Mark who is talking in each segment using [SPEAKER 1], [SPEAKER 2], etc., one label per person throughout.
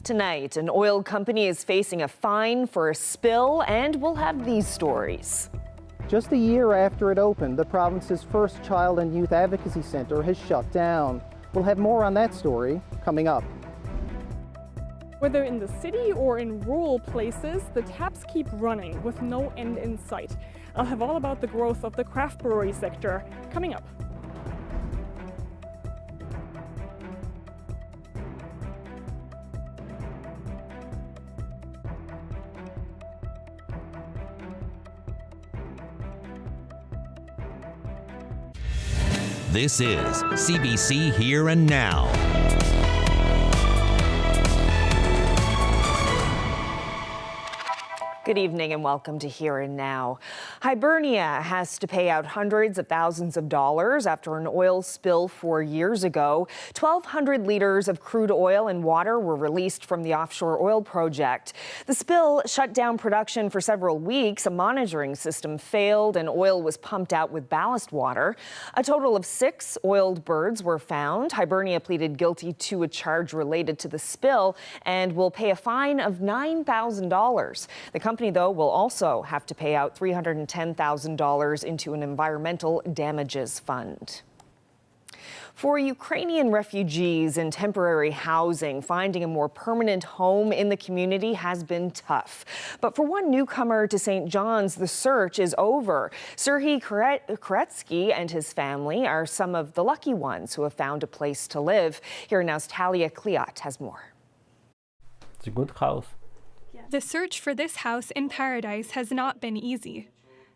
[SPEAKER 1] Tonight, an oil company is facing a fine for a spill, and we'll have these stories.
[SPEAKER 2] Just a year after it opened, the province's first child and youth advocacy centre has shut down. We'll have more on that story coming up.
[SPEAKER 3] Whether in the city or in rural places, the taps keep running with no end in sight. I'll have all about the growth of the craft brewery sector coming up.
[SPEAKER 4] This is CBC Here and Now.
[SPEAKER 1] Good evening and welcome to Here and Now. Hibernia has to pay out hundreds of thousands of dollars after an oil spill 4 years ago. 1,200 liters of crude oil and water were released from the offshore oil project. The spill shut down production for several weeks. A monitoring system failed and oil was pumped out with ballast water. A total of 6 oiled birds were found. Hibernia pleaded guilty to a charge related to the spill and will pay a fine of $9,000. The company, though, will also have to pay out $310,000 into an environmental damages fund. For Ukrainian refugees in temporary housing, finding a more permanent home in the community has been tough. But for one newcomer to St. John's, the search is over. Serhiy Koretsky and his family are some of the lucky ones who have found a place to live. Here now's Talia Kliat has more.
[SPEAKER 5] It's a good house.
[SPEAKER 6] The search for this house in paradise has not been easy.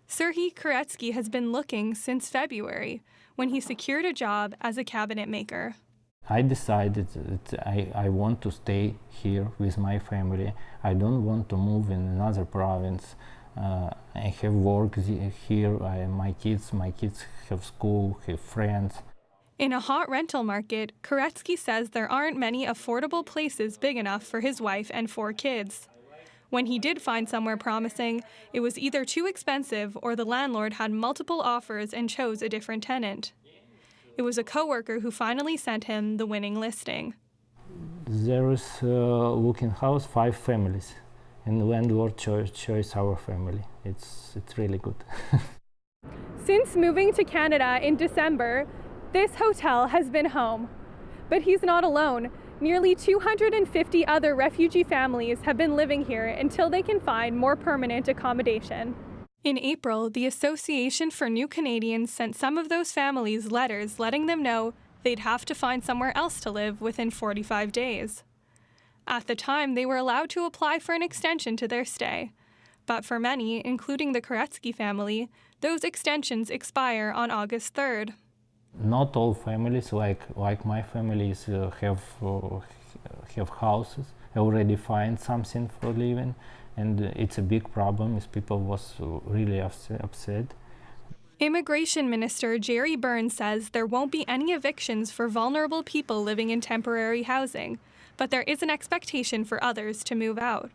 [SPEAKER 6] Serhiy Koretsky has been looking since February, when he secured a job as a cabinet maker.
[SPEAKER 5] I decided that I want to stay here with my family. I don't want to move in another province. I have work here. My kids have school, have friends.
[SPEAKER 6] In a hot rental market, Koretsky says there aren't many affordable places big enough for his wife and 4 kids. When he did find somewhere promising, it was either too expensive or the landlord had multiple offers and chose a different tenant. It was a coworker who finally sent him the winning listing.
[SPEAKER 5] There is looking house 5 families, and the landlord chose our family. It's really good.
[SPEAKER 3] Since moving to Canada in December, this hotel has been home. But he's not alone. Nearly 250 other refugee families have been living here until they can find more permanent accommodation.
[SPEAKER 6] In April, the Association for New Canadians sent some of those families letters letting them know they'd have to find somewhere else to live within 45 days. At the time, they were allowed to apply for an extension to their stay. But for many, including the Koretsky family, those extensions expire on August 3rd.
[SPEAKER 5] Not all families, like my families, have houses, already find something for living, and it's a big problem. As people was really upset.
[SPEAKER 6] Immigration Minister Jerry Burns says there won't be any evictions for vulnerable people living in temporary housing, but there is an expectation for others to move out.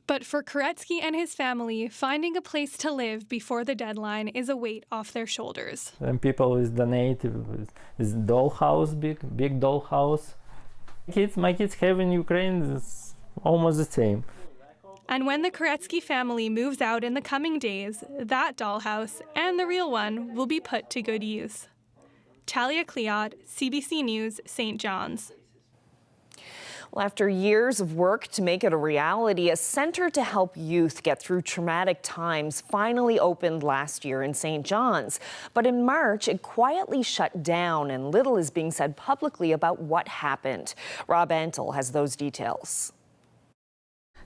[SPEAKER 6] But for Koretsky and his family, finding a place to live before the deadline is a weight off their shoulders.
[SPEAKER 5] And people is donate this dollhouse, big dollhouse. My kids have in Ukraine is almost the same.
[SPEAKER 6] And when the Koretsky family moves out in the coming days, that dollhouse and the real one will be put to good use. Talia Kliat, CBC News, St. John's.
[SPEAKER 1] Well, after years of work to make it a reality, a center to help youth get through traumatic times finally opened last year in St. John's. But in March, it quietly shut down, and little is being said publicly about what happened. Rob Antle has those details.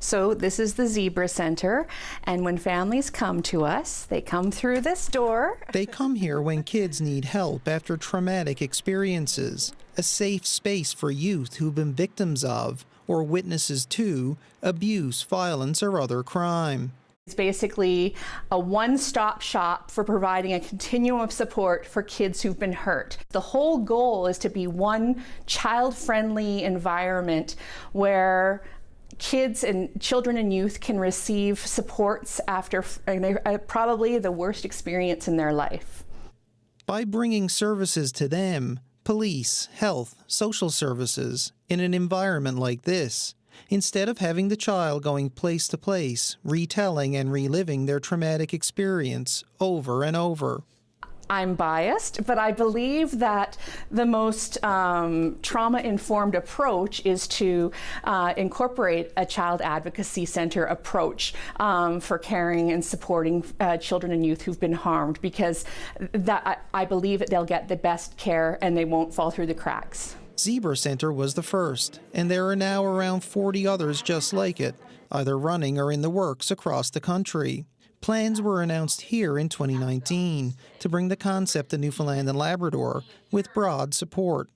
[SPEAKER 7] So this is the Zebra Center, and when families come to us, they come through this door.
[SPEAKER 8] They come here when kids need help after traumatic experiences, a safe space for youth who've been victims of, or witnesses to, abuse, violence, or other crime.
[SPEAKER 7] It's basically a one-stop shop for providing a continuum of support for kids who've been hurt. The whole goal is to be one child-friendly environment where kids and children and youth can receive supports after probably the worst experience in their life.
[SPEAKER 8] By bringing services to them, police, health, social services, in an environment like this, instead of having the child going place to place, retelling and reliving their traumatic experience over and over.
[SPEAKER 7] I'm biased, but I believe that the most trauma-informed approach is to incorporate a child advocacy center approach for caring and supporting children and youth who've been harmed, because I believe that they'll get the best care and they won't fall through the cracks.
[SPEAKER 8] Zebra Center was the first, and there are now around 40 others just like it, either running or in the works across the country. Plans were announced here in 2019 to bring the concept to Newfoundland and Labrador with broad support.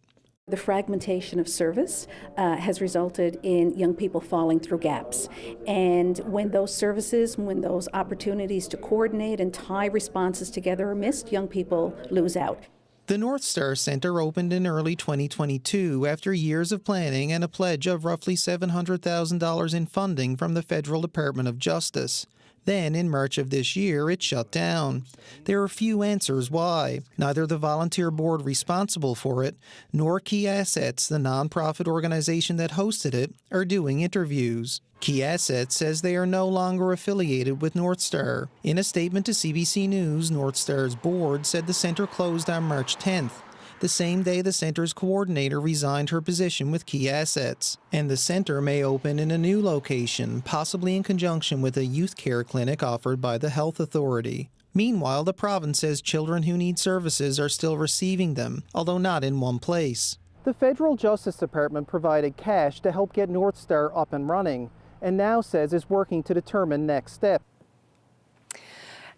[SPEAKER 9] The fragmentation of service has resulted in young people falling through gaps. And when those services, when those opportunities to coordinate and tie responses together are missed, young people lose out.
[SPEAKER 8] The North Star Center opened in early 2022 after years of planning and a pledge of roughly $700,000 in funding from the Federal Department of Justice. Then, in March of this year, it shut down. There are few answers why. Neither the volunteer board responsible for it, nor Key Assets, the nonprofit organization that hosted it, are doing interviews. Key Assets says they are no longer affiliated with North Star. In a statement to CBC News, North Star's board said the center closed on March 10th. The same day the center's coordinator resigned her position with Key Assets. And the center may open in a new location, possibly in conjunction with a youth care clinic offered by the health authority. Meanwhile, the province says children who need services are still receiving them, although not in one place.
[SPEAKER 2] The Federal Justice Department provided cash to help get North Star up and running, and now says is working to determine next steps.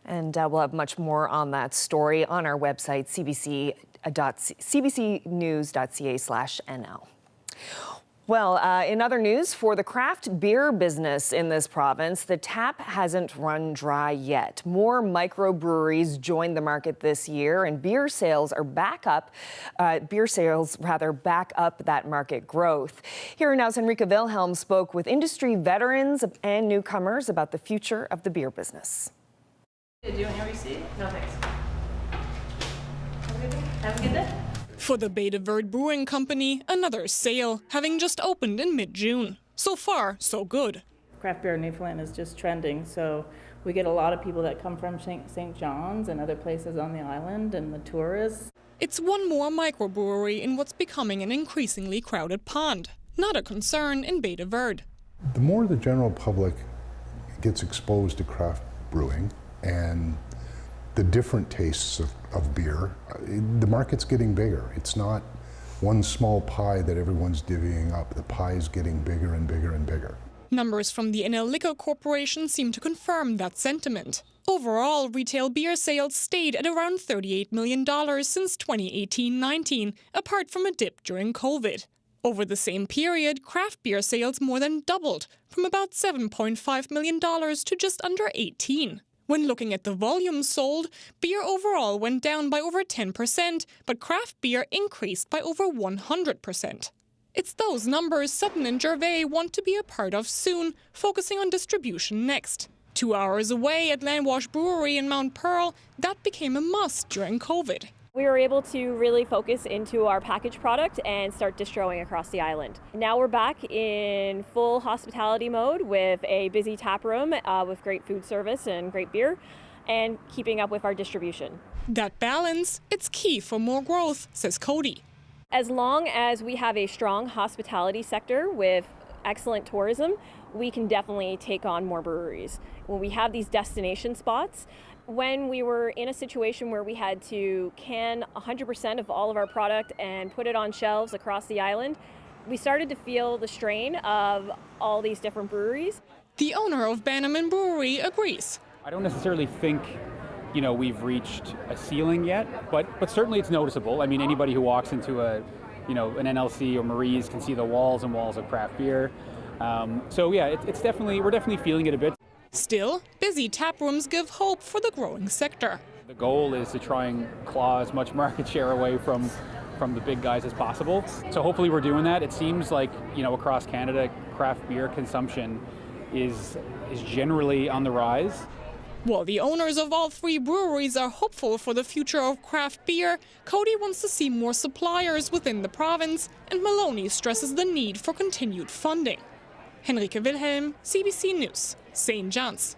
[SPEAKER 1] And we'll have much more on that story on our website, cbcnews.ca/nl. Well, in other news, for the craft beer business in this province, the tap hasn't run dry yet. More microbreweries joined the market this year, and beer sales back up that market growth. Here now's Enrica Wilhelm spoke with industry veterans and newcomers about the future of the beer business.
[SPEAKER 10] Do you want your receipt? No, thanks. Have a good day.
[SPEAKER 6] For the Beta Verde Brewing Company, another sale, having just opened in mid-June. So far, so good.
[SPEAKER 10] Craft beer in Newfoundland is just trending, so we get a lot of people that come from St. John's and other places on the island, and the tourists.
[SPEAKER 6] It's one more microbrewery in what's becoming an increasingly crowded pond. Not a concern in Beta Verde.
[SPEAKER 11] The more the general public gets exposed to craft brewing and the different tastes of beer, the market's getting bigger. It's not one small pie that everyone's divvying up. The pie is getting bigger and bigger and bigger.
[SPEAKER 6] Numbers from the NL Liquor Corporation seem to confirm that sentiment. Overall, retail beer sales stayed at around $38 million since 2018-19, apart from a dip during COVID. Over the same period, craft beer sales more than doubled, from about $7.5 million to just under 18. When looking at the volume sold, beer overall went down by over 10%, but craft beer increased by over 100%. It's those numbers Sutton and Gervais want to be a part of soon, focusing on distribution next. 2 hours away at Landwash Brewery in Mount Pearl, that became a must during COVID.
[SPEAKER 12] We were able to really focus into our packaged product and start distroing across the island. Now we're back in full hospitality mode with a busy tap room with great food service and great beer, and keeping up with our distribution.
[SPEAKER 6] That balance, it's key for more growth, says Cody.
[SPEAKER 12] As long as we have a strong hospitality sector with excellent tourism, we can definitely take on more breweries. When we have these destination spots, when we were in a situation where we had to can 100% of all of our product and put it on shelves across the island, we started to feel the strain of all these different breweries.
[SPEAKER 6] The owner of Bannerman Brewery agrees.
[SPEAKER 13] I don't necessarily think, we've reached a ceiling yet, but certainly it's noticeable. I mean, anybody who walks into an NLC or Marie's can see the walls and walls of craft beer. So yeah, we're definitely feeling it a bit.
[SPEAKER 6] Still, busy tap rooms give hope for the growing sector.
[SPEAKER 13] The goal is to try and claw as much market share away from the big guys as possible. So hopefully we're doing that. It seems like, across Canada, craft beer consumption is generally on the rise.
[SPEAKER 6] While the owners of all three breweries are hopeful for the future of craft beer, Cody wants to see more suppliers within the province, and Maloney stresses the need for continued funding.
[SPEAKER 14] Henrike Wilhelm, CBC News, St. John's.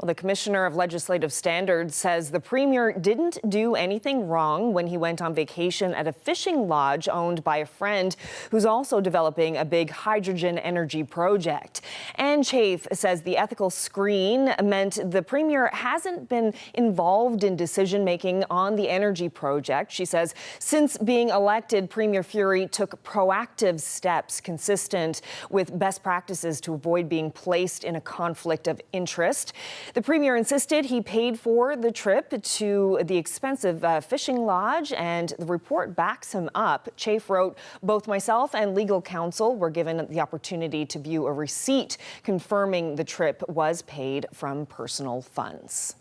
[SPEAKER 1] Well, the Commissioner of Legislative Standards says the Premier didn't do anything wrong when he went on vacation at a fishing lodge owned by a friend who's also developing a big hydrogen energy project. Ann Chafe says the ethical screen meant the Premier hasn't been involved in decision-making on the energy project. She says since being elected, Premier Furey took proactive steps consistent with best practices to avoid being placed in a conflict of interest. The Premier insisted he paid for the trip to the expensive fishing lodge, and the report backs him up. Chafe wrote, both myself and legal counsel were given the opportunity to view a receipt confirming the trip was paid from personal funds.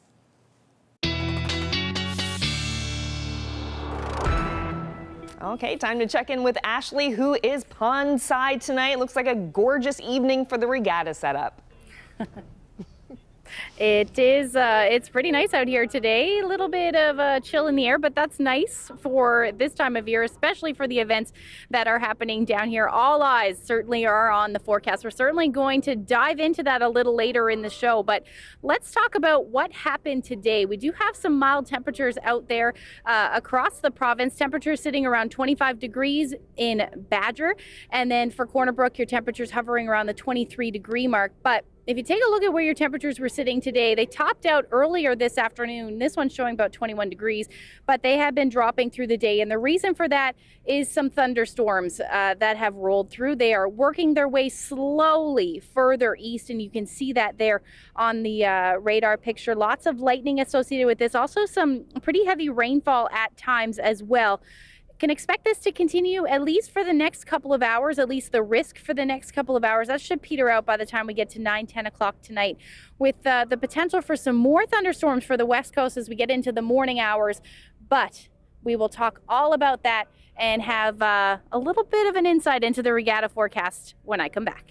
[SPEAKER 1] Okay, time to check in with Ashley, who is pondside tonight. Looks like a gorgeous evening for the regatta setup.
[SPEAKER 15] It is, it's pretty nice out here today. A little bit of a chill in the air, but that's nice for this time of year, especially for the events that are happening down here. All eyes certainly are on the forecast. We're certainly going to dive into that a little later in the show, but let's talk about what happened today. We do have some mild temperatures out there across the province. Temperatures sitting around 25 degrees in Badger, and then for Corner Brook, your temperatures hovering around the 23-degree mark. But if you take a look at where your temperatures were sitting today, they topped out earlier this afternoon. This one's showing about 21 degrees, but they have been dropping through the day. And the reason for that is some thunderstorms that have rolled through. They are working their way slowly further east, and you can see that there on the radar picture. Lots of lightning associated with this. Also some pretty heavy rainfall at times as well. Can expect this to continue at least for the next couple of hours, at least the risk for the next couple of hours. That should peter out by the time we get to 9-10 o'clock tonight, with the potential for some more thunderstorms for the West Coast as we get into the morning hours. But we will talk all about that and have a little bit of an insight into the regatta forecast when I come back.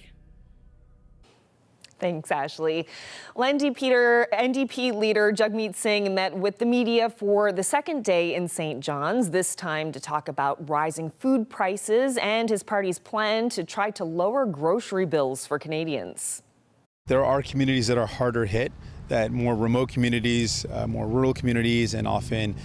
[SPEAKER 1] Thanks, Ashley. Well, NDP leader Jagmeet Singh met with the media for the second day in St. John's, this time to talk about rising food prices and his party's plan to try to lower grocery bills for Canadians.
[SPEAKER 16] There are communities that are harder hit, that more remote communities, more rural communities, and often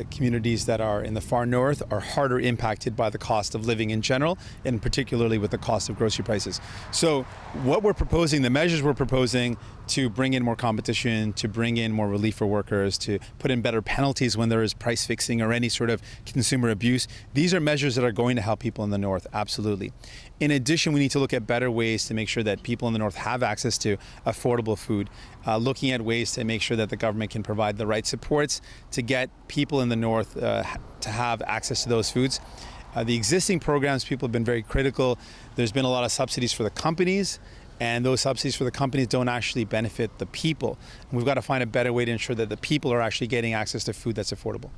[SPEAKER 16] communities that are in the far north are harder impacted by the cost of living in general, and particularly with the cost of grocery prices. So what we're proposing, the measures we're proposing to bring in more competition, to bring in more relief for workers, to put in better penalties when there is price fixing or any sort of consumer abuse, these are measures that are going to help people in the north, absolutely. In addition, we need to look at better ways to make sure that people in the north have access to affordable food, looking at ways to make sure that the government can provide the right supports to get people in the north to have access to those foods. The existing programs, people have been very critical. There's been a lot of subsidies for the companies, and those subsidies for the companies don't actually benefit the people. And we've got to find a better way to ensure that the people are actually getting access to food that's affordable.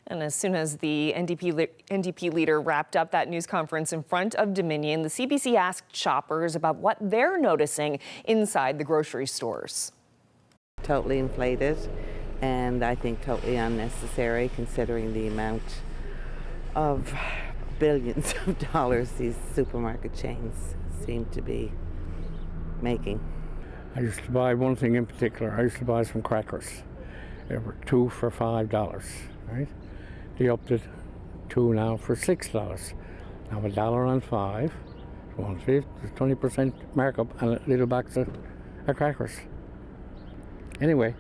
[SPEAKER 1] And as soon as the NDP leader wrapped up that news conference in front of Dominion, the CBC asked shoppers about what they're noticing inside the grocery stores.
[SPEAKER 17] Totally inflated, and I think totally unnecessary considering the amount of billions of dollars these supermarket chains seem to be making.
[SPEAKER 18] I used to buy one thing in particular. I used to buy some crackers. They were 2 for $5, right? They upped it 2 now for $6. Now $1 on 5, 1/5, 20% markup, and a little box of crackers. Anyway,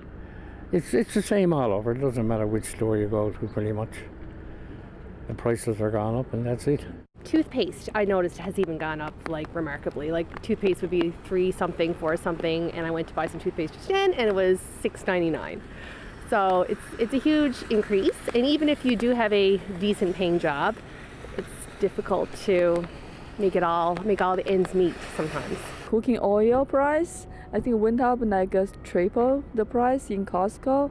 [SPEAKER 18] it's the same all over. It doesn't matter which store you go to, pretty much. The prices are gone up, and that's it.
[SPEAKER 19] Toothpaste, I noticed, has even gone up like remarkably. Like toothpaste would be 3 something, 4 something, and I went to buy some toothpaste just then, and it was $6.99. So it's a huge increase, and even if you do have a decent paying job, it's difficult to make all the ends meet sometimes.
[SPEAKER 20] Cooking oil price, I think went up like triple the price in Costco,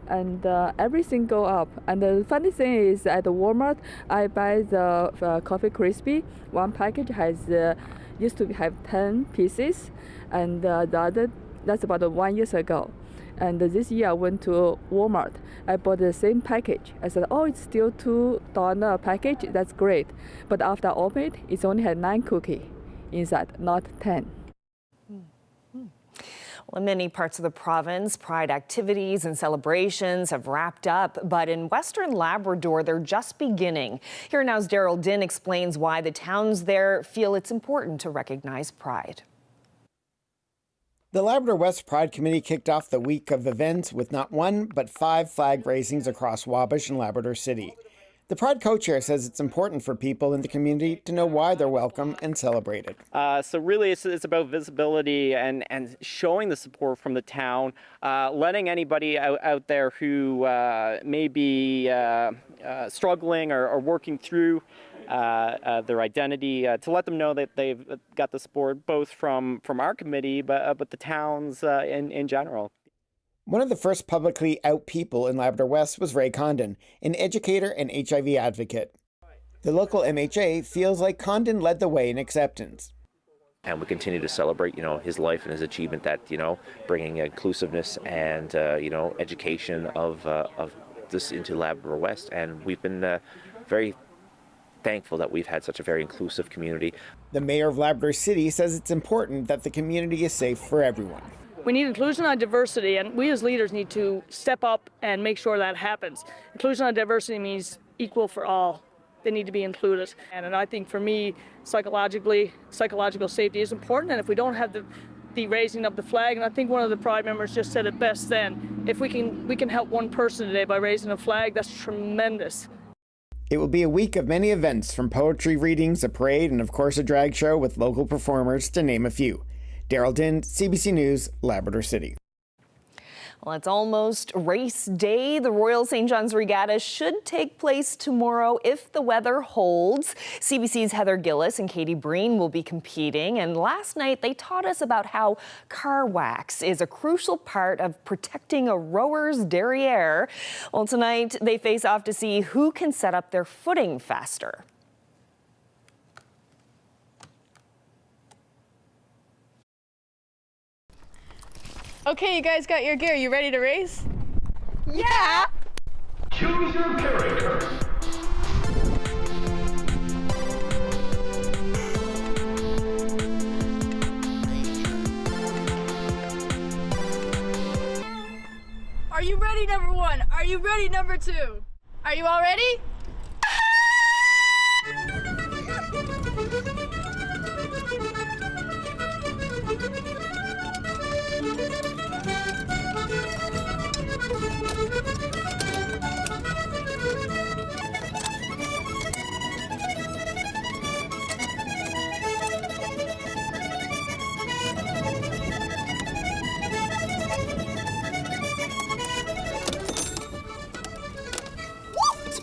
[SPEAKER 20] and everything go up. And the funny thing is, at Walmart, I buy the Coffee Crispy. One package has used to have 10 pieces, and the other, that's about 1 year ago. And this year I went to Walmart. I bought the same package. I said, oh, it's still $2 a package. That's great. But after I opened it, it's only had 9 cookies inside, not 10.
[SPEAKER 1] Well, in many parts of the province, Pride activities and celebrations have wrapped up, but in Western Labrador, they're just beginning. Here Now's Daryl Din explains why the towns there feel it's important to recognize Pride.
[SPEAKER 21] The Labrador West Pride Committee kicked off the week of events with not 1, but 5 flag raisings across Wabash and Labrador City. The Pride co-chair says it's important for people in the community to know why they're welcome and celebrated.
[SPEAKER 22] So really it's about visibility and showing the support from the town, letting anybody out there who may be struggling or working through their identity, to let them know that they've got the support both from our committee, but the towns in general.
[SPEAKER 21] One of the first publicly out people in Labrador West was Ray Condon, an educator and HIV advocate. The local MHA feels like Condon led the way in acceptance.
[SPEAKER 23] And we continue to celebrate, his life and his achievement that, bringing inclusiveness and, education of this into Labrador West. And we've been very thankful that we've had such a very inclusive community.
[SPEAKER 21] The mayor of Labrador City says it's important that the community is safe for everyone.
[SPEAKER 24] We need inclusion and diversity, and we as leaders need to step up and make sure that happens. Inclusion and diversity means equal for all. They need to be included. And I think for me, psychological safety is important, and if we don't have the raising of the flag, and I think one of the Pride members just said it best then, if we can help one person today by raising a flag, that's tremendous.
[SPEAKER 21] It will be a week of many events, from poetry readings, a parade, and of course a drag show with local performers, to name a few. Daryl Din, CBC News, Labrador City.
[SPEAKER 1] Well, it's almost race day. The Royal St. John's Regatta should take place tomorrow if the weather holds. CBC's Heather Gillis and Katie Breen will be competing. And last night, they taught us about how car wax is a crucial part of protecting a rower's derriere. Well, tonight, they face off to see who can set up their footing faster.
[SPEAKER 3] Okay, you guys got your gear. You ready to race?
[SPEAKER 25] Yeah! Choose your character.
[SPEAKER 26] Are you ready, number 1? Are you ready, number 2? Are you all ready?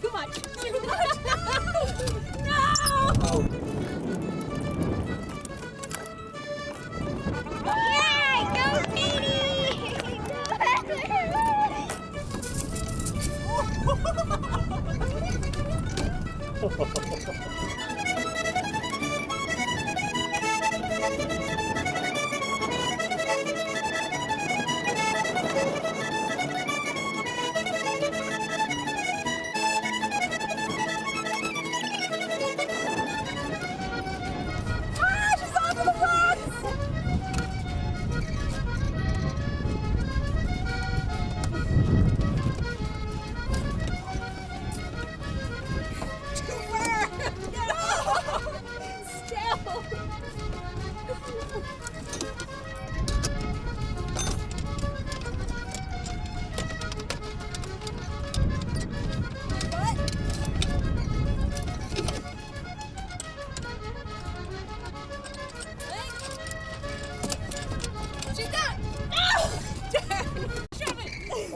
[SPEAKER 25] Too much! No! Yay! Go, Katie!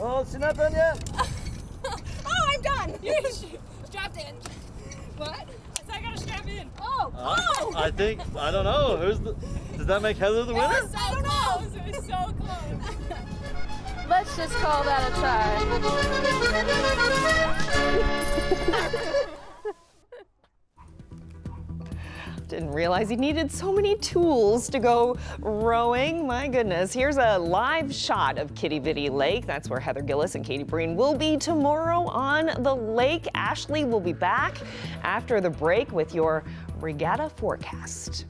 [SPEAKER 27] Oh, it's not done yet.
[SPEAKER 26] Oh, I'm done. Strapped in. What? I gotta strap in. Oh, oh!
[SPEAKER 27] I don't know. Does that make Heather the winner?
[SPEAKER 26] It was so close. It was so close. Let's just call that a tie.
[SPEAKER 1] Didn't realize he needed so many tools to go rowing. My goodness. Here's a live shot of Kitty Vitty Lake. That's where Heather Gillis and Katie Breen will be tomorrow on the lake. Ashley will be back after the break with your Regatta forecast.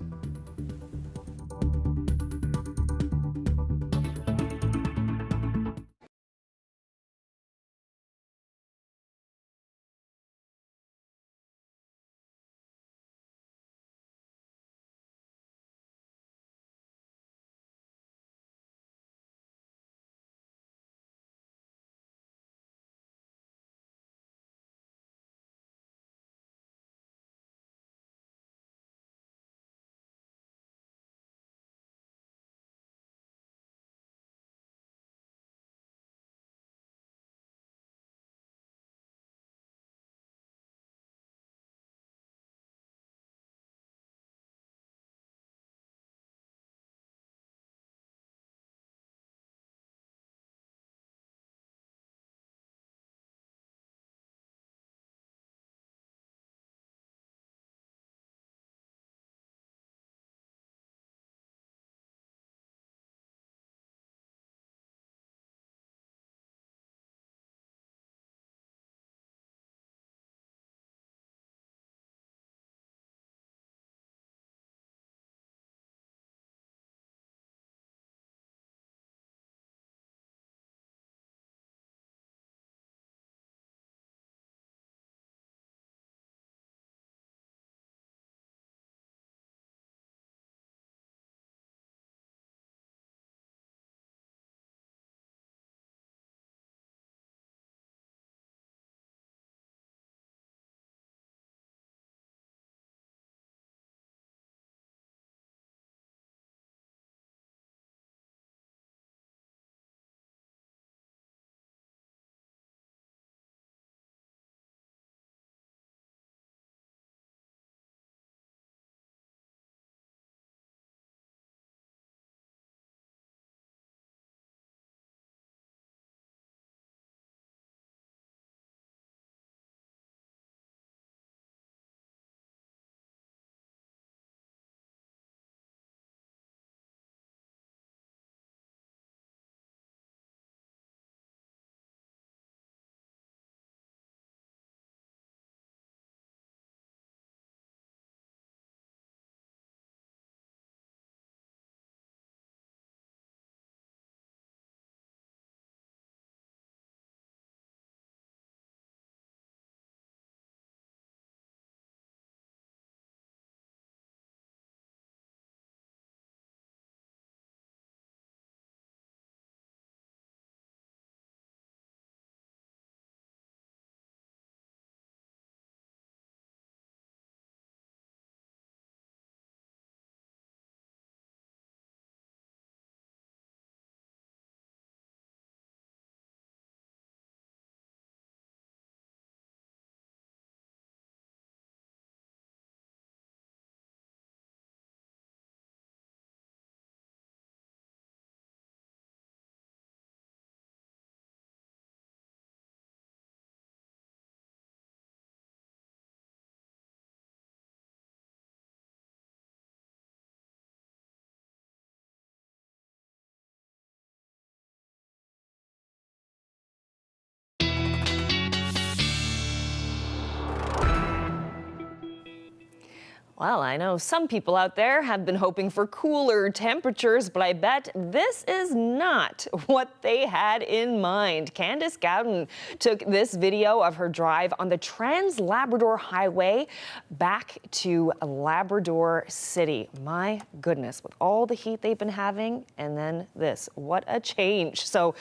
[SPEAKER 1] Well, I know some people out there have been hoping for cooler temperatures, but I bet this is not what they had in mind. Candace Gowden took this video of her drive on the Trans-Labrador Highway back to Labrador City. My goodness, with all the heat they've been having, and then this, what a change. So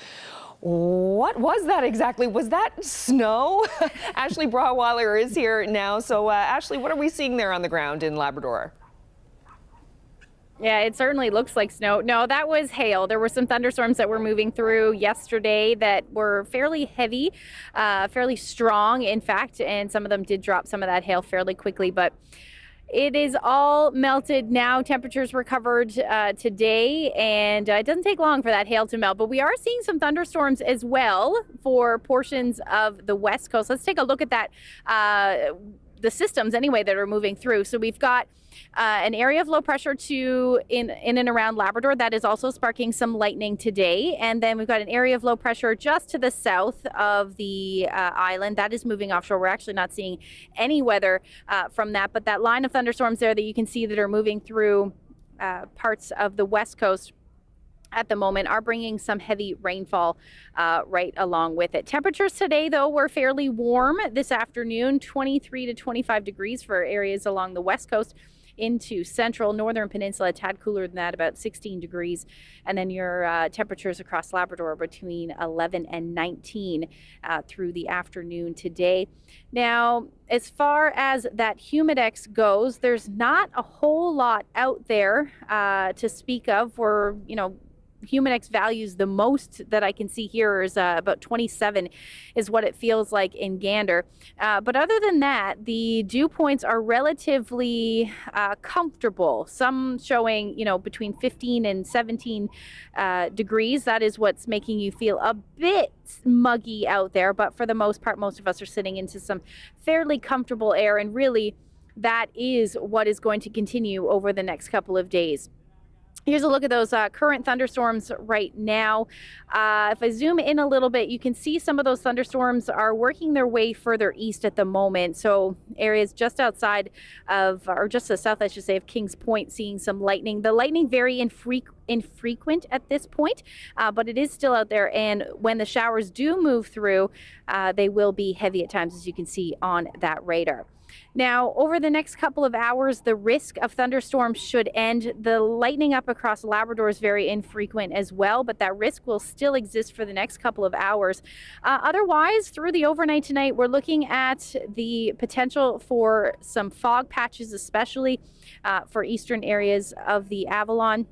[SPEAKER 1] what was that exactly? Was that snow? Ashley Brahweiler is here now. So Ashley, what are we seeing there on the ground in Labrador?
[SPEAKER 15] Yeah, it certainly looks like snow. No, that was hail. There were some thunderstorms that were moving through yesterday that were fairly heavy, fairly strong, in fact, and some of them did drop some of that hail fairly quickly, but it is all melted now. Temperatures recovered today, and it doesn't take long for that hail to melt. But we are seeing some thunderstorms as well for portions of the west coast. Let's take a look at that. the systems anyway that are moving through. So we've got an area of low pressure in and around Labrador that is also sparking some lightning today. And then we've got an area of low pressure just to the south of the island that is moving offshore. We're actually not seeing any weather from that, but that line of thunderstorms there that you can see that are moving through parts of the west coast at the moment are bringing some heavy rainfall right along with it. Temperatures today, though, were fairly warm this afternoon, 23 to 25 degrees for areas along the west coast into central northern peninsula, a tad cooler than that, about 16 degrees. And then your temperatures across Labrador between 11 and 19 through the afternoon today. Now, as far as that humidex goes, there's not a whole lot out there to speak of. We're, Humidex values the most that I can see here is about 27 is what it feels like in Gander. But other than that, the dew points are relatively comfortable. Some showing, between 15 and 17 degrees. That is what's making you feel a bit muggy out there. But for the most part, most of us are sitting into some fairly comfortable air. And really, that is what is going to continue over the next couple of days. Here's a look at those current thunderstorms right now. If I zoom in a little bit, you can see some of those thunderstorms are working their way further east at the moment. So areas just outside of, or just to the south, I should say, of Kings Point, seeing some lightning. The lightning very infrequent at this point, but it is still out there. And when the showers do move through, they will be heavy at times, as you can see on that radar. Now, over the next couple of hours, the risk of thunderstorms should end. The lightning up across Labrador is very infrequent as well, but that risk will still exist for the next couple of hours. Otherwise, through the overnight tonight, we're looking at the potential for some fog patches, especially for eastern areas of the Avalon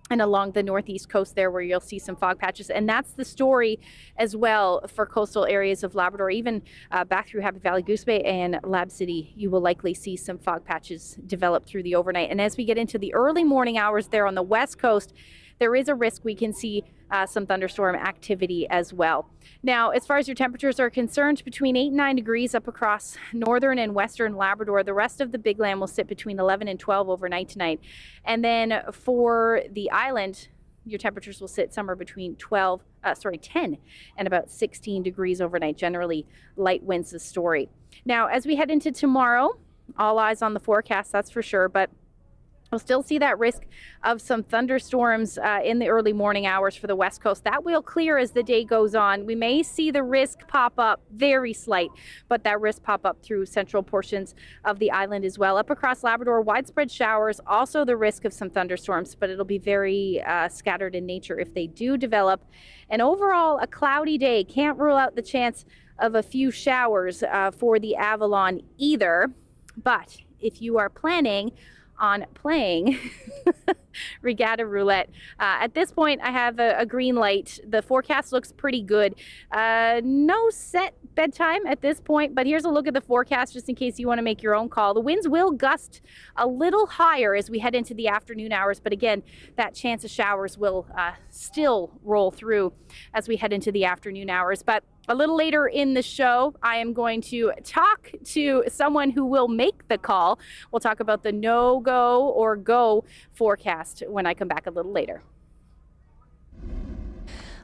[SPEAKER 15] and along the northeast coast there, where you'll see some fog patches. And that's the story as well for coastal areas of Labrador. Even back through Happy Valley, Goose Bay and Lab City, you will likely see some fog patches develop through the overnight. And as we get into the early morning hours there on the west coast, there is a risk we can see some thunderstorm activity as well. Now, as far as your temperatures are concerned, between 8 and 9 degrees up across northern and western Labrador. The rest of the Big Land will sit between 11 and 12 overnight tonight. And then for the island, your temperatures will sit somewhere between 10 and about 16 degrees overnight. Generally, light winds the story. Now, as we head into tomorrow, all eyes on the forecast, that's for sure, but we'll still see that risk of some thunderstorms in the early morning hours for the west coast. That will clear as the day goes on. We may see the risk pop up, very slight, but that risk pop up through central portions of the island as well. Up across Labrador, widespread showers, also the risk of some thunderstorms, but it'll be very scattered in nature if they do develop. And overall, a cloudy day. Can't rule out the chance of a few showers for the Avalon either. But if you are planning on playing Regatta roulette. At this point, I have a green light. The forecast looks pretty good. No set bedtime at this point, but here's a look at the forecast just in case you want to make your own call. The winds will gust a little higher as we head into the afternoon hours, but again, that chance of showers will still roll through as we head into the afternoon hours. But a little later in the show, I am going to talk to someone who will make the call. We'll talk about the no-go or go forecast when I come back a little later.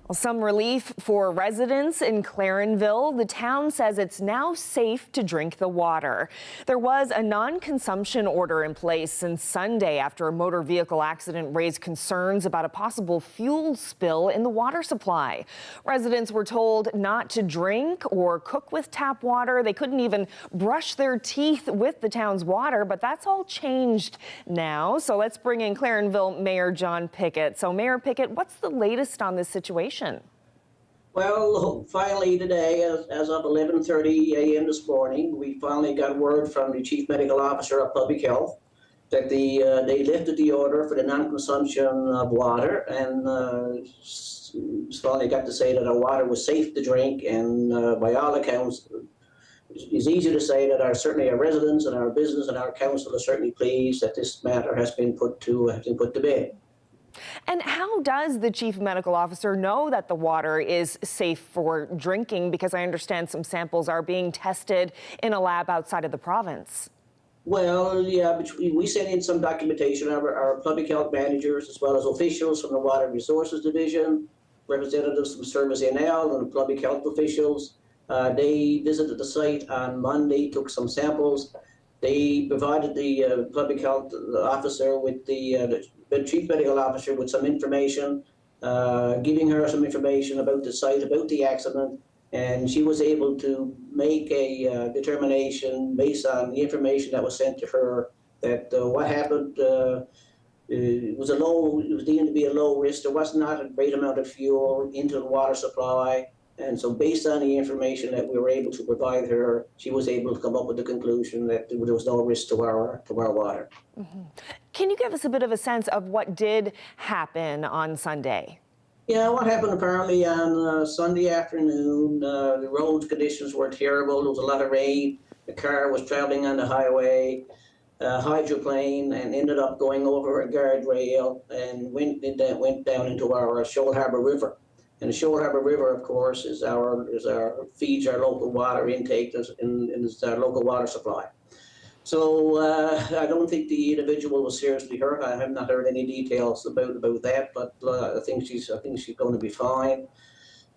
[SPEAKER 1] Well, some relief for residents in Clarenville. The town says it's now safe to drink the water. There was a non-consumption order in place since Sunday after a motor vehicle accident raised concerns about a possible fuel spill in the water supply. Residents were told not to drink or cook with tap water. They couldn't even brush their teeth with the town's water, but that's all changed now. So let's bring in Clarenville Mayor John Pickett. So Mayor Pickett, what's the latest on this situation?
[SPEAKER 2] Well, finally today, as of 11:30 a.m. this morning, we finally got word from the Chief Medical Officer of Public Health that they lifted the order for the non-consumption of water, and finally got to say that our water was safe to drink, and by all accounts, it's easy to say that certainly our residents and our business and our council are certainly pleased that this matter has been put to bed.
[SPEAKER 1] And how does the chief medical officer know that the water is safe for drinking? Because I understand some samples are being tested in a lab outside of the province.
[SPEAKER 2] Well, yeah, we sent in some documentation. Our public health managers, as well as officials from the Water Resources Division, representatives from Service NL and public health officials. They visited the site on Monday, took some samples. They provided the public health officer with the chief medical officer with some information, giving her some information about the site, about the accident, and she was able to make a determination based on the information that was sent to her that what happened it was deemed to be a low risk. There was not a great amount of fuel into the water supply. And so based on the information that we were able to provide her, she was able to come up with the conclusion that there was no risk to our water.
[SPEAKER 1] Mm-hmm. Can you give us a bit of a sense of what did happen on Sunday?
[SPEAKER 2] Yeah, what happened apparently on Sunday afternoon, the road conditions were terrible. There was a lot of rain. The car was traveling on the highway, hydroplane, and ended up going over a guardrail and went down into our Shoal Harbour River. And the Shoal Harbour River, of course, feeds our local water intake and is our local water supply. So I don't think the individual was seriously hurt. I have not heard any details about that, but I think she's going to be fine.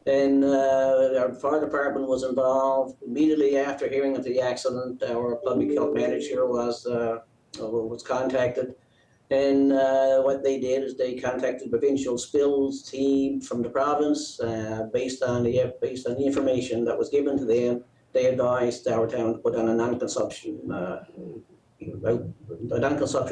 [SPEAKER 2] And our fire department was involved immediately after hearing of the accident. Our public health manager was contacted, and what they did is they contacted the provincial spills team from the province based on the information that was given to them. They advised our town to put on a non-consumption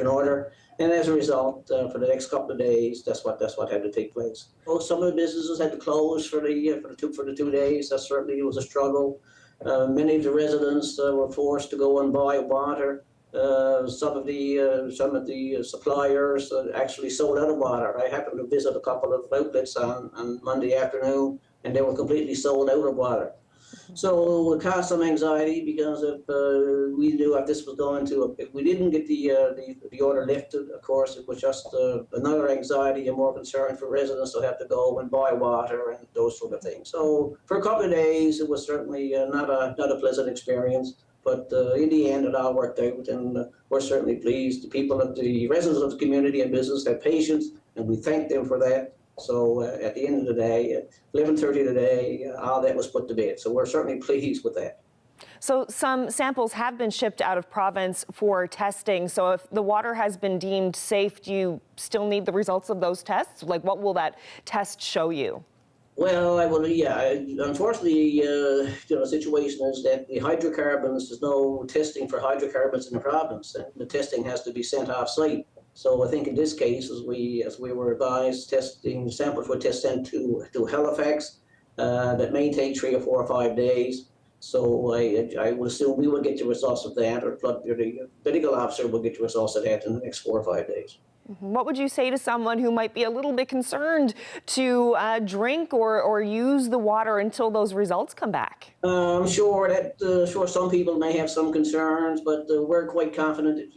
[SPEAKER 2] order, and as a result, for the next couple of days, that's what had to take place. Well, some of the businesses had to close for the 2 days. That certainly was a struggle. Many of the residents were forced to go and buy water. Some of the suppliers actually sold out of water. I happened to visit a couple of outlets on Monday afternoon, and they were completely sold out of water. So it caused some anxiety because we knew if this was going to, if we didn't get the order lifted, of course, it was just another anxiety and more concern for residents to have to go and buy water and those sort of things. So for a couple of days, it was certainly not a pleasant experience. But in the end, it all worked out, and we're certainly pleased. The residents of the community and business had patience, and we thank them for that. So at the end of the day, at 11:30 today, all that was put to bed. So we're certainly pleased with that.
[SPEAKER 1] So some samples have been shipped out of province for testing. So if the water has been deemed safe, do you still need the results of those tests? Like, what will that test show you?
[SPEAKER 2] Well, unfortunately, the situation is that the hydrocarbons, there's no testing for hydrocarbons in the province, and the testing has to be sent off-site. So I think in this case, as we were advised, samples were sent to Halifax. That may take 3 or 4 or 5 days. So I would assume we will get the results of that, or the medical officer will get the results of that in the next 4 or 5 days.
[SPEAKER 1] What would you say to someone who might be a little bit concerned to drink or use the water until those results come back?
[SPEAKER 2] I'm sure that some people may have some concerns, but we're quite confident that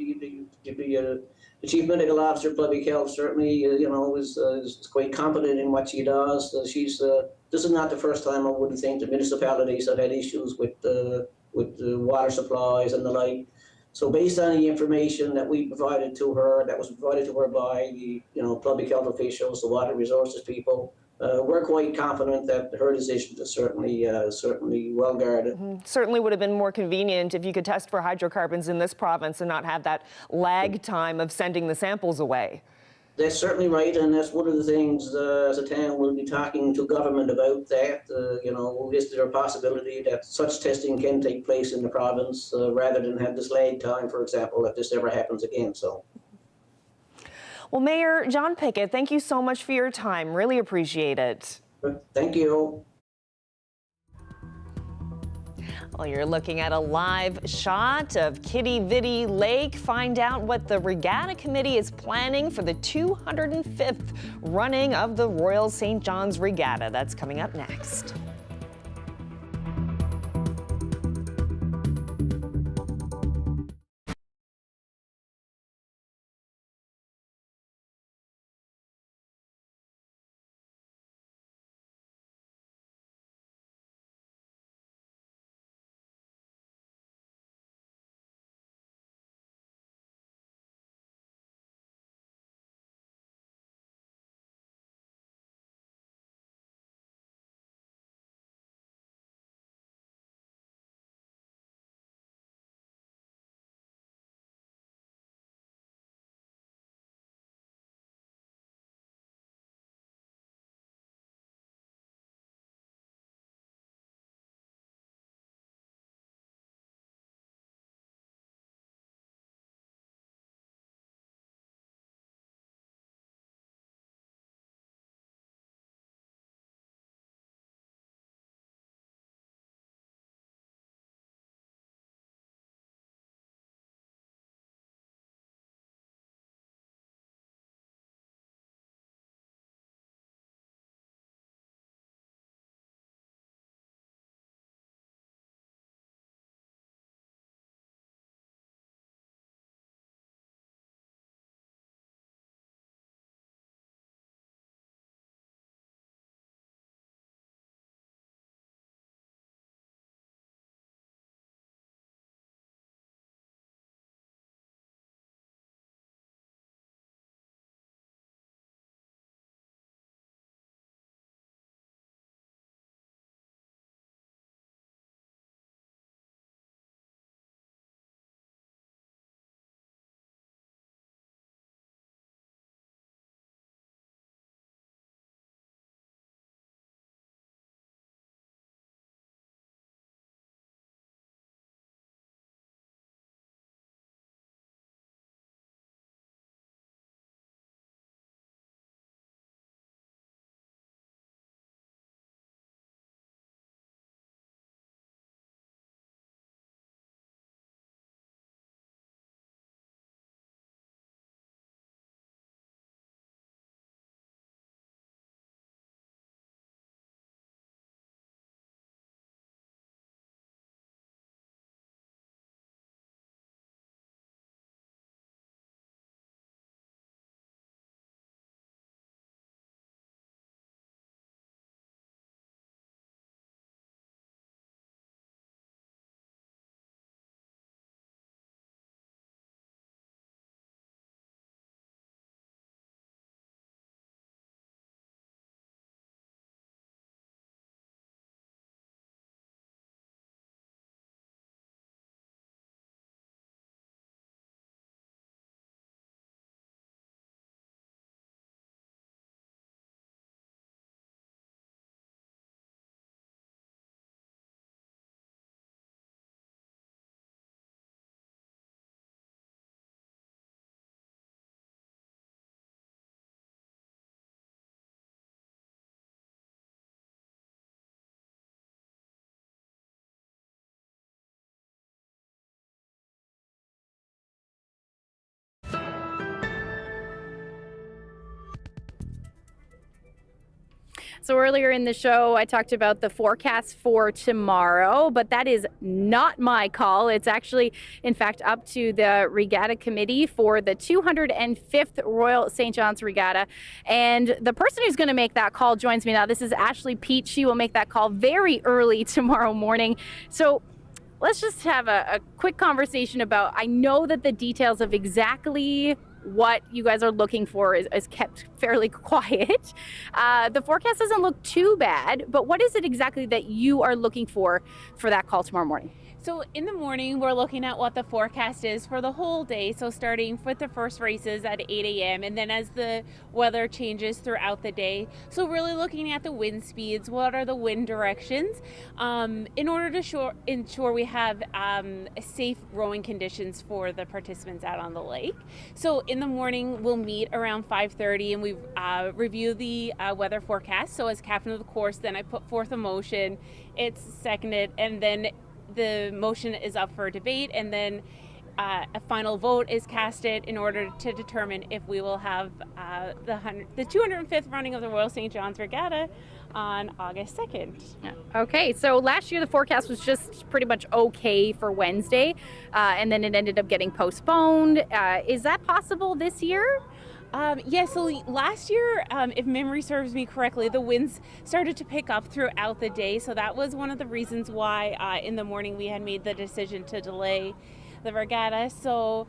[SPEAKER 2] the chief medical officer of public health certainly is quite competent in what she does. This is not the first time, I wouldn't think, the municipalities have had issues with the water supplies and the like. So based on the information that we provided to her, that was provided to her by the public health officials, the water resources people, we're quite confident that her decision is certainly well guarded.
[SPEAKER 1] Mm-hmm. Certainly would have been more convenient if you could test for hydrocarbons in this province and not have that lag time of sending the samples away.
[SPEAKER 2] That's certainly right, and that's one of the things as a town we'll be talking to government about that. Is there a possibility that such testing can take place in the province rather than have this lag time, for example, if this ever happens again? So.
[SPEAKER 1] Well, Mayor John Pickett, thank you so much for your time. Really appreciate it.
[SPEAKER 2] Thank you.
[SPEAKER 1] Well, you're looking at a live shot of Kitty Vitty Lake. Find out what the Regatta Committee is planning for the 205th running of the Royal St. John's Regatta. That's coming up next.
[SPEAKER 15] So earlier in the show, I talked about the forecast for tomorrow, but that is not my call. It's actually, in fact, up to the Regatta Committee for the 205th Royal St. John's Regatta. And the person who's going to make that call joins me now. This is Ashley Peach. She will make that call very early tomorrow morning. So let's just have a quick conversation about, I know that the details of exactly what you guys are looking for is kept fairly quiet. The forecast doesn't look too bad, but what is it exactly that you are looking for that call tomorrow morning?
[SPEAKER 4] So in the morning, we're looking at what the forecast is for the whole day. So starting with the first races at 8 a.m. and then as the weather changes throughout the day. So really looking at the wind speeds, what are the wind directions, in order to ensure we have safe rowing conditions for the participants out on the lake. So in the morning, we'll meet around 5:30 and we review the weather forecast. So as captain of the course, then I put forth a motion, it's seconded, and then the motion is up for debate, and then a final vote is casted in order to determine if we will have the 205th running of the Royal St. John's Regatta on August 2nd.
[SPEAKER 15] Okay, so last year the forecast was just pretty much okay for Wednesday, and then it ended up getting postponed. Is that possible this year?
[SPEAKER 4] So last year, if memory serves me correctly, the winds started to pick up throughout the day. So that was one of the reasons why in the morning we had made the decision to delay the regatta. So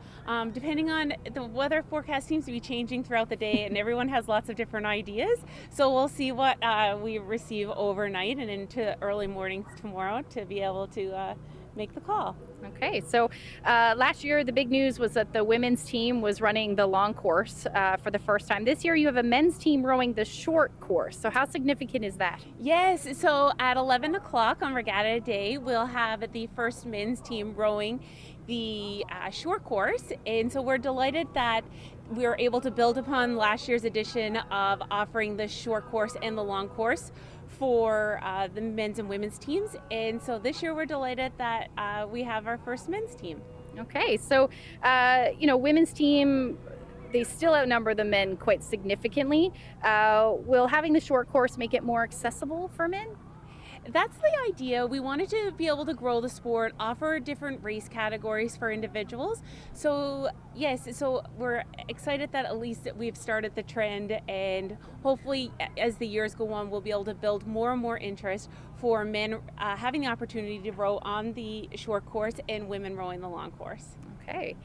[SPEAKER 4] depending on the weather forecast seems to be changing throughout the day and everyone has lots of different ideas. So we'll see what we receive overnight and into early mornings tomorrow to be able to make the call.
[SPEAKER 15] Okay, so last year the big news was that the women's team was running the long course for the first time. This year you have a men's team rowing the short course. So how significant is that?
[SPEAKER 4] Yes, so at 11 o'clock on Regatta Day, we'll have the first men's team rowing the short course. And so we're delighted that we were able to build upon last year's edition of offering the short course and the long course for the men's and women's teams. And so this year we're delighted that we have our first men's team.
[SPEAKER 15] Okay, so, women's team, they still outnumber the men quite significantly. Will having the short course make it more accessible for men?
[SPEAKER 4] That's the idea. We wanted to be able to grow the sport, offer different race categories for individuals. So yes, so we're excited that at least we've started the trend, and hopefully as the years go on, we'll be able to build more and more interest for men having the opportunity to row on the short course and women rowing the long course.
[SPEAKER 15] Okay,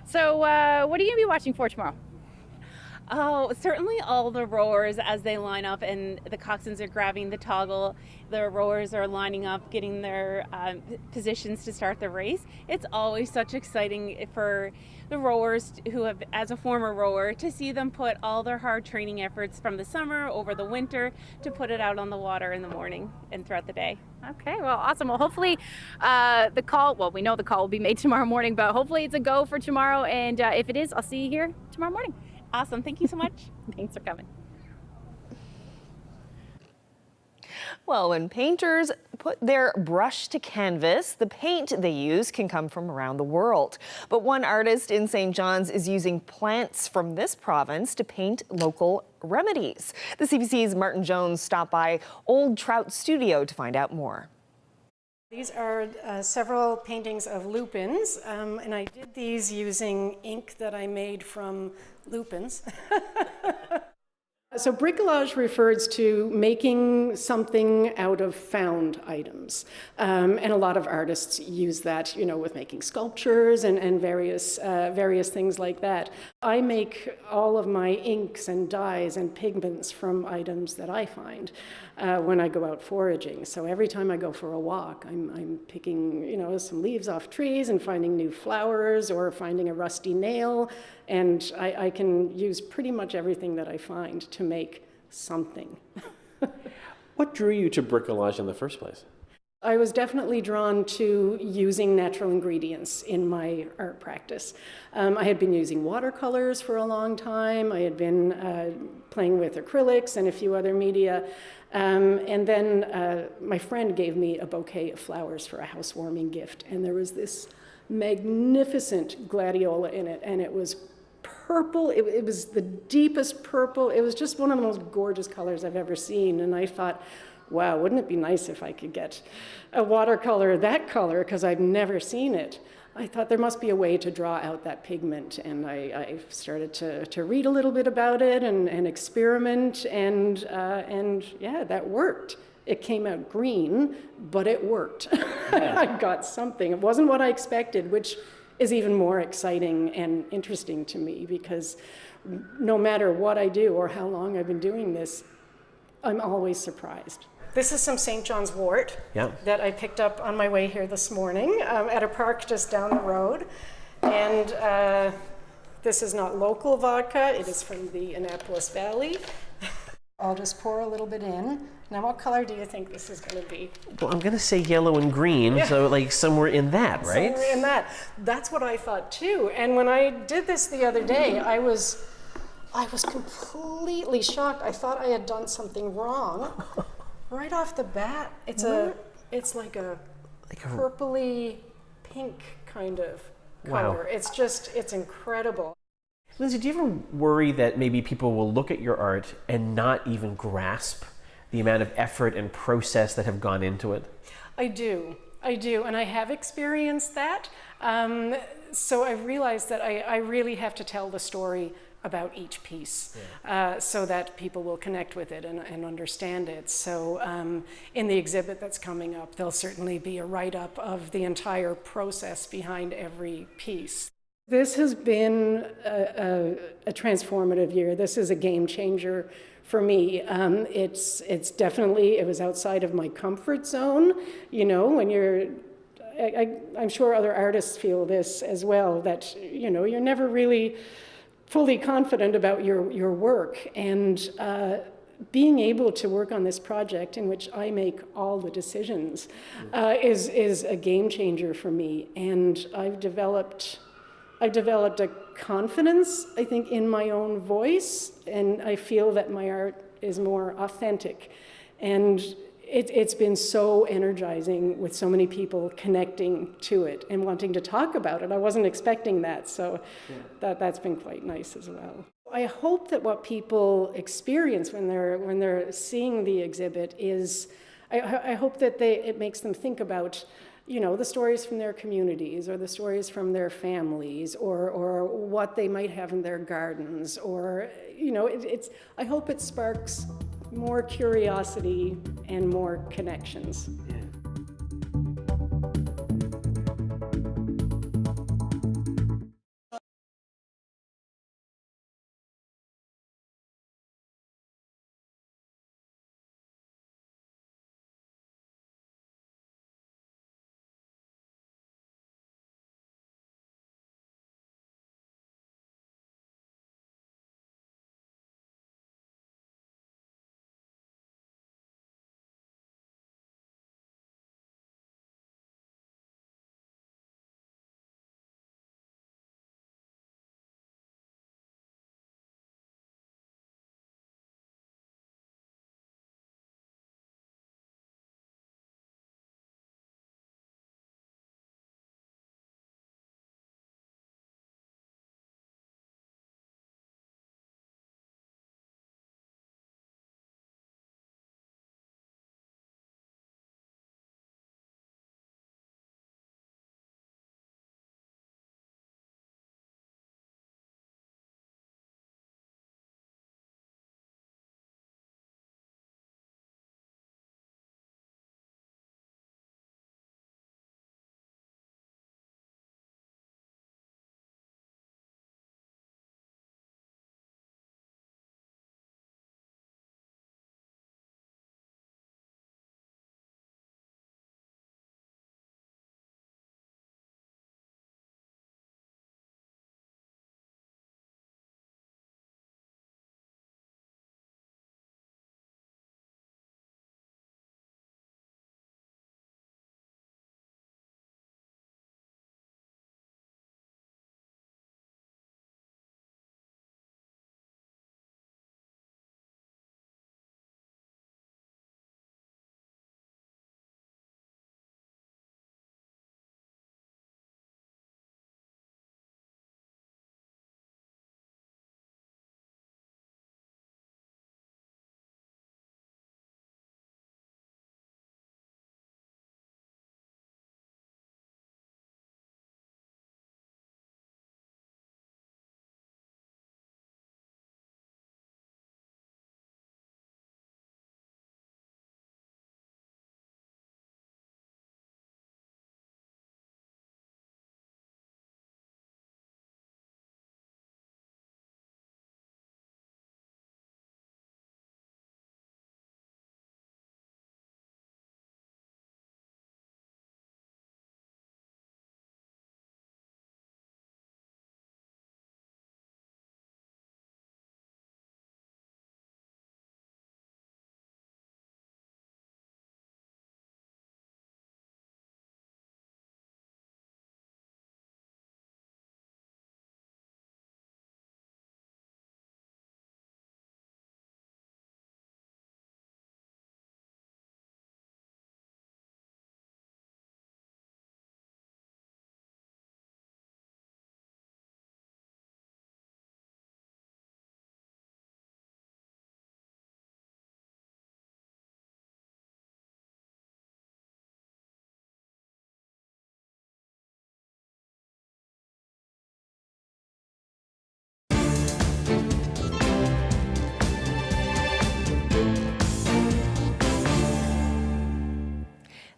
[SPEAKER 15] so what are you going to be watching for tomorrow?
[SPEAKER 4] Oh, certainly all the rowers as they line up and the coxswains are grabbing the toggle, the rowers are lining up, getting their positions to start the race. It's always such exciting for the rowers who have, as a former rower, to see them put all their hard training efforts from the summer over the winter to put it out on the water in the morning and throughout the day.
[SPEAKER 15] Okay, well, awesome. Well, hopefully we know the call will be made tomorrow morning, but hopefully it's a go for tomorrow. And if it is, I'll see you here tomorrow morning.
[SPEAKER 4] Awesome. Thank you so much.
[SPEAKER 15] Thanks for coming.
[SPEAKER 1] Well, when painters put their brush to canvas, the paint they use can come from around the world. But one artist in St. John's is using plants from this province to paint local remedies. The CBC's Martin Jones stopped by Old Trout Studio to find out more.
[SPEAKER 5] These are several paintings of lupins, and I did these using ink that I made from lupins. So bricolage refers to making something out of found items, and a lot of artists use that, with making sculptures and various things like that. I make all of my inks and dyes and pigments from items that I find when I go out foraging. So every time I go for a walk, I'm picking, some leaves off trees and finding new flowers or finding a rusty nail. And I can use pretty much everything that I find to make something.
[SPEAKER 7] What drew you to bricolage in the first place?
[SPEAKER 5] I was definitely drawn to using natural ingredients in my art practice. I had been using watercolors for a long time. I had been playing with acrylics and a few other media. And then my friend gave me a bouquet of flowers for a housewarming gift. And there was this magnificent gladiola in it, and it was purple. It was the deepest purple. It was just one of the most gorgeous colors I've ever seen. And I thought, wow, wouldn't it be nice if I could get a watercolor that color, because I've never seen it. I thought there must be a way to draw out that pigment, and I started to read a little bit about it and experiment, and yeah, that worked. It came out green, but it worked. Yeah. I got something. It wasn't what I expected, which is even more exciting and interesting to me, because no matter what I do or how long I've been doing this, I'm always surprised. This is some St. John's wort that I picked up on my way here this morning at a park just down the road. And this is not local vodka, it is from the Annapolis Valley. I'll just pour a little bit in. Now, what color do you think this is going to be?
[SPEAKER 6] Well, I'm going to say yellow and green, so like somewhere in that, right?
[SPEAKER 5] Somewhere in that. That's what I thought too. And when I did this the other day, I was completely shocked. I thought I had done something wrong. Right off the bat, it's like a purpley pink kind of color.
[SPEAKER 6] Wow.
[SPEAKER 5] It's incredible.
[SPEAKER 6] Lindsay, do you ever worry that maybe people will look at your art and not even grasp the amount of effort and process that have gone into it?
[SPEAKER 5] I do, and I have experienced that. So I've realized that I really have to tell the story about each piece, so that people will connect with it and understand it. So in the exhibit that's coming up, there'll certainly be a write-up of the entire process behind every piece. This has been a transformative year. This is a game changer for me. It's definitely, it was outside of my comfort zone. You know, when you're, I'm sure other artists feel this as well, that, you know, you're never really fully confident about your work. And being able to work on this project in which I make all the decisions is a game changer for me. And I've developed a confidence, I think, in my own voice, and I feel that my art is more authentic. And it's been so energizing with so many people connecting to it and wanting to talk about it. I wasn't expecting that, so that's been quite nice as well. I hope that what people experience when they're seeing the exhibit is, I hope that it makes them think about, you know, the stories from their communities, or the stories from their families, or what they might have in their gardens, or, you know, I hope it sparks more curiosity and more connections.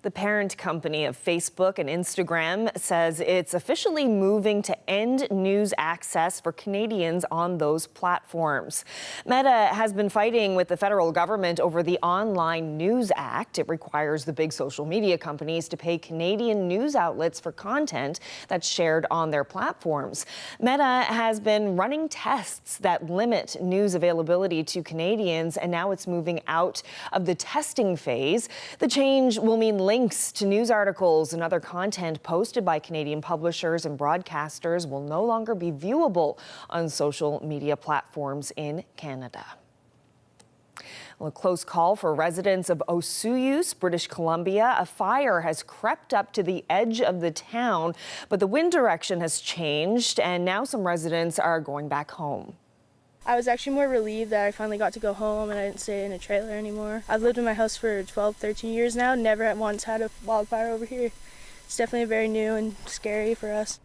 [SPEAKER 1] The parent company of Facebook and Instagram says it's officially moving to end news access for Canadians on those platforms. Meta has been fighting with the federal government over the Online News Act. It requires the big social media companies to pay Canadian news outlets for content that's shared on their platforms. Meta has been running tests that limit news availability to Canadians, and now it's moving out of the testing phase. The change will mean links to news articles and other content posted by Canadian publishers and broadcasters will no longer be viewable on social media platforms in Canada. Well, a close call for residents of Osoyoos, British Columbia. A fire has crept up to the edge of the town, but the wind direction has changed, and now some residents are going back home.
[SPEAKER 8] I was actually more relieved that I finally got to go home and I didn't stay in a trailer anymore. I've lived in my house for 12, 13 years now, never at once had a wildfire over here. It's definitely very new and scary for us.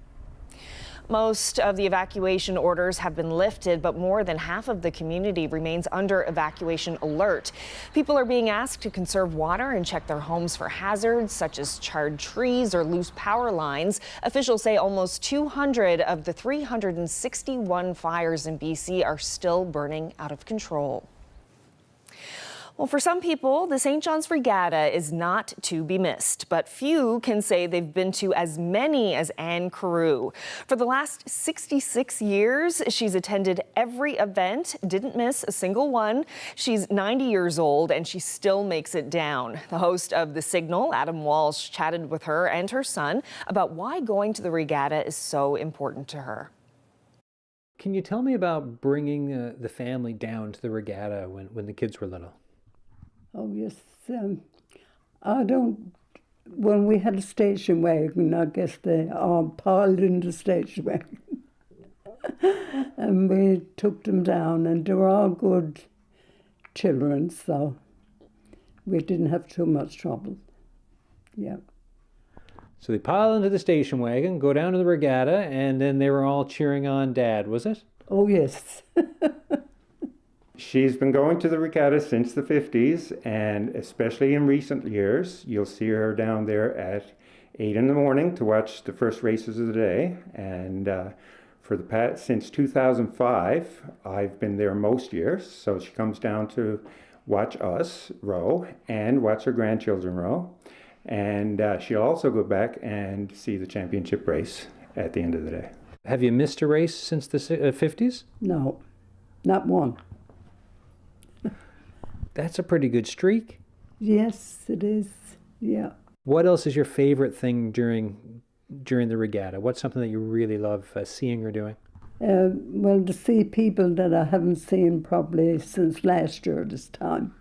[SPEAKER 1] Most of the evacuation orders have been lifted, but more than half of the community remains under evacuation alert. People are being asked to conserve water and check their homes for hazards such as charred trees or loose power lines. Officials say almost 200 of the 361 fires in BC are still burning out of control. Well, for some people, the St. John's Regatta is not to be missed, but few can say they've been to as many as Anne Carew. For the last 66 years, she's attended every event, didn't miss a single one. She's 90 years old and she still makes it down. The host of The Signal, Adam Walsh, chatted with her and her son about why going to the regatta is so important to her.
[SPEAKER 9] Can you tell me about bringing the family down to the regatta when the kids were little?
[SPEAKER 10] Oh, yes. When we had a station wagon, I guess they all piled in the station wagon. And we took them down, and they were all good children, so we didn't have too much trouble. Yeah.
[SPEAKER 9] So they pile into the station wagon, go down to the regatta, and then they were all cheering on Dad, was it?
[SPEAKER 10] Oh, yes.
[SPEAKER 11] She's been going to the regatta since the 50s, and especially in recent years, you'll see her down there at 8 in the morning to watch the first races of the day. And since 2005, I've been there most years. So she comes down to watch us row and watch her grandchildren row. And she'll also go back and see the championship race at the end of the day.
[SPEAKER 9] Have you missed a race since the 50s?
[SPEAKER 10] No, not one.
[SPEAKER 9] That's a pretty good streak.
[SPEAKER 10] Yes, it is. Yeah.
[SPEAKER 9] What else is your favorite thing during the regatta? What's something that you really love seeing or doing?
[SPEAKER 10] Well, to see people that I haven't seen probably since last year this time.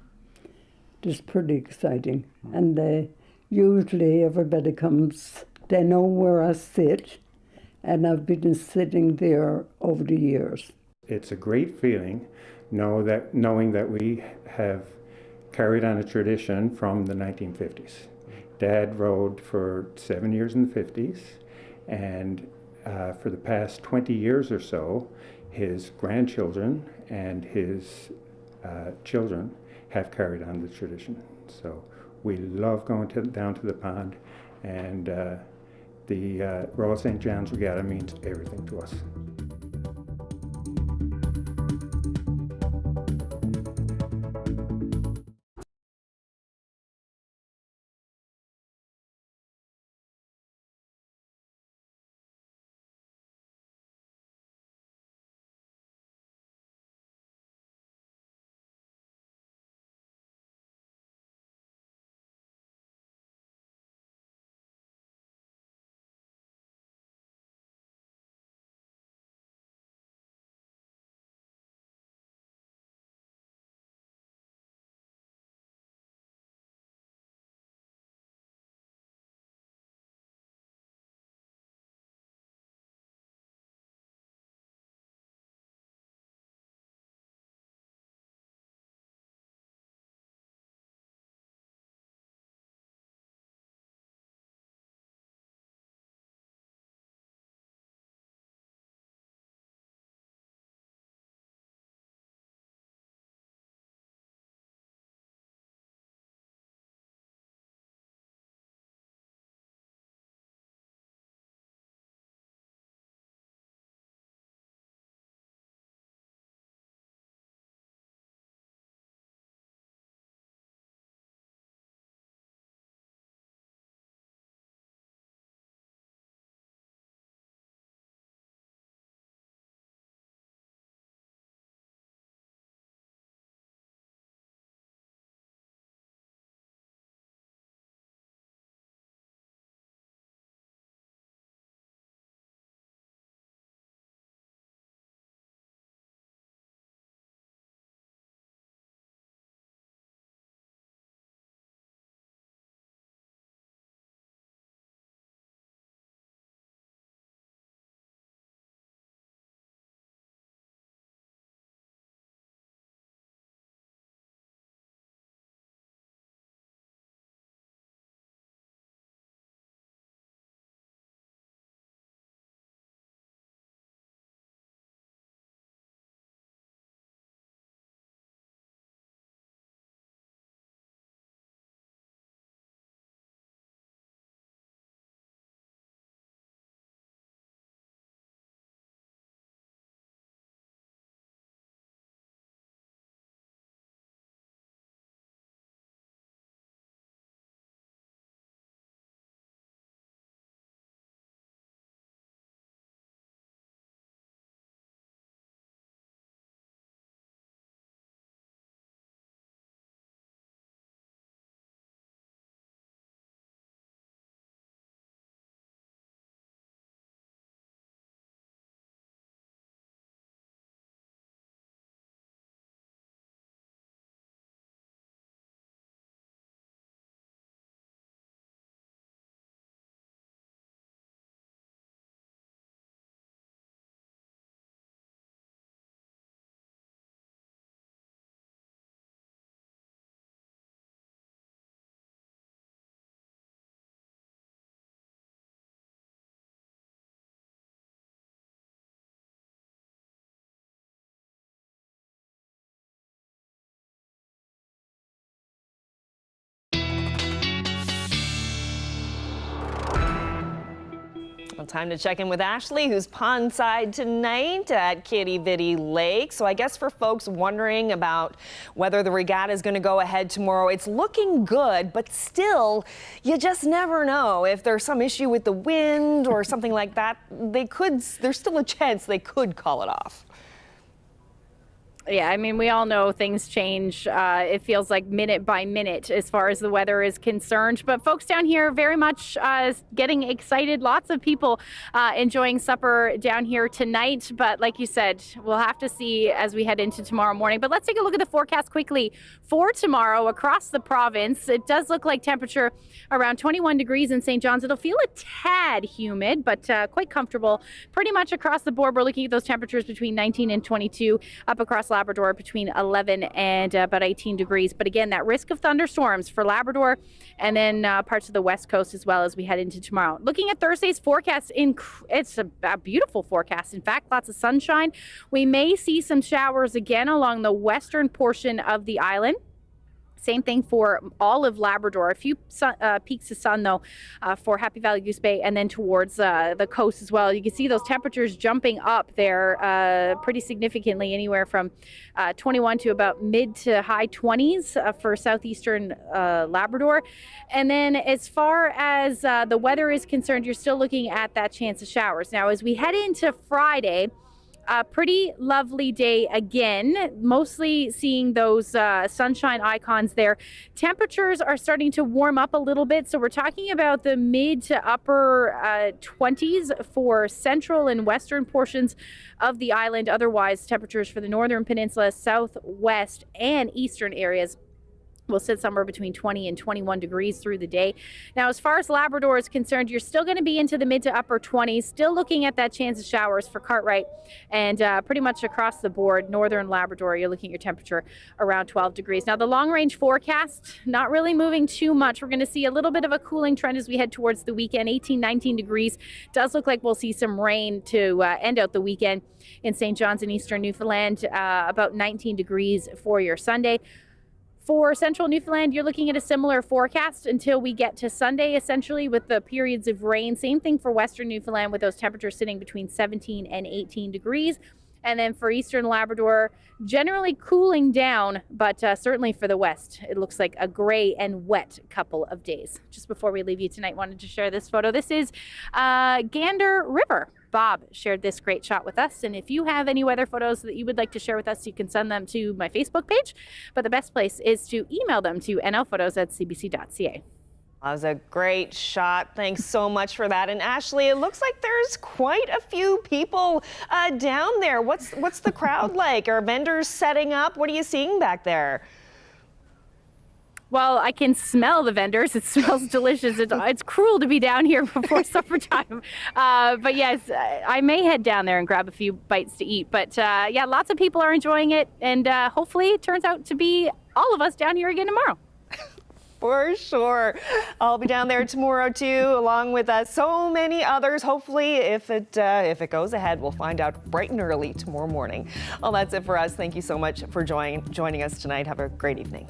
[SPEAKER 10] It's pretty exciting. And usually everybody comes, they know where I sit, and I've been sitting there over the years.
[SPEAKER 11] It's a great feeling knowing that we have carried on a tradition from the 1950s. Dad rode for 7 years in the 50s, and for the past 20 years or so, his grandchildren and his children have carried on the tradition. So we love going down to the pond, and the Royal St. John's Regatta means everything to us.
[SPEAKER 1] Well, time to check in with Ashley, who's pondside tonight at Kitty Vitty Lake. So I guess for folks wondering about whether the regatta is going to go ahead tomorrow, it's looking good, but still, you just never know. If there's some issue with the wind or something like that, there's still a chance they could call it off.
[SPEAKER 15] Yeah, I mean, we all know things change. It feels like minute by minute as far as the weather is concerned. But folks down here very much getting excited. Lots of people enjoying supper down here tonight. But like you said, we'll have to see as we head into tomorrow morning. But let's take a look at the forecast quickly for tomorrow across the province. It does look like temperature around 21 degrees in St. John's. It'll feel a tad humid, but quite comfortable. Pretty much across the board, we're looking at those temperatures between 19 and 22 up across Labrador between 11 and about 18 degrees. But again, that risk of thunderstorms for Labrador and then parts of the west coast as well as we head into tomorrow. Looking at Thursday's forecast, it's a beautiful forecast. In fact, lots of sunshine. We may see some showers again along the western portion of the island. Same thing for all of Labrador. A few peaks of sun, though, for Happy Valley Goose Bay and then towards the coast as well. You can see those temperatures jumping up there pretty significantly, anywhere from 21 to about mid to high 20s for southeastern Labrador. And then as far as the weather is concerned, you're still looking at that chance of showers. Now, as we head into Friday, a pretty lovely day again, mostly seeing those sunshine icons there. Temperatures are starting to warm up a little bit, so we're talking about the mid to upper 20s for central and western portions of the island. Otherwise, temperatures for the northern peninsula, southwest, and eastern areas will sit somewhere between 20 and 21 degrees through the day. Now, as far as Labrador is concerned, you're still going to be into the mid to upper 20s, still looking at that chance of showers for Cartwright, and pretty much across the board, northern Labrador, you're looking at your temperature around 12 degrees. Now, the long range forecast, not really moving too much. We're going to see a little bit of a cooling trend as we head towards the weekend, 18, 19 degrees. Does look like we'll see some rain to end out the weekend in St. John's and eastern Newfoundland, about 19 degrees for your Sunday. For central Newfoundland, you're looking at a similar forecast until we get to Sunday, essentially, with the periods of rain. Same thing for western Newfoundland, with those temperatures sitting between 17 and 18 degrees. And then for eastern Labrador, generally cooling down, but certainly for the west, it looks like a gray and wet couple of days. Just before we leave you tonight, wanted to share this photo. This is Gander River. Bob shared this great shot with us, and if you have any weather photos that you would like to share with us, you can send them to my Facebook page, but the best place is to email them to nlphotos@cbc.ca.
[SPEAKER 1] That was a great shot. Thanks so much for that. And Ashley, it looks like there's quite a few people down there. What's the crowd like? Are vendors setting up? What are you seeing back there?
[SPEAKER 15] Well, I can smell the vendors. It smells delicious. It's cruel to be down here before supper time. But yes, I may head down there and grab a few bites to eat. But yeah, lots of people are enjoying it. And hopefully it turns out to be all of us down here again tomorrow.
[SPEAKER 1] For sure. I'll be down there tomorrow too, along with so many others. Hopefully, if it goes ahead, we'll find out bright and early tomorrow morning. Well, that's it for us. Thank you so much for joining us tonight. Have a great evening.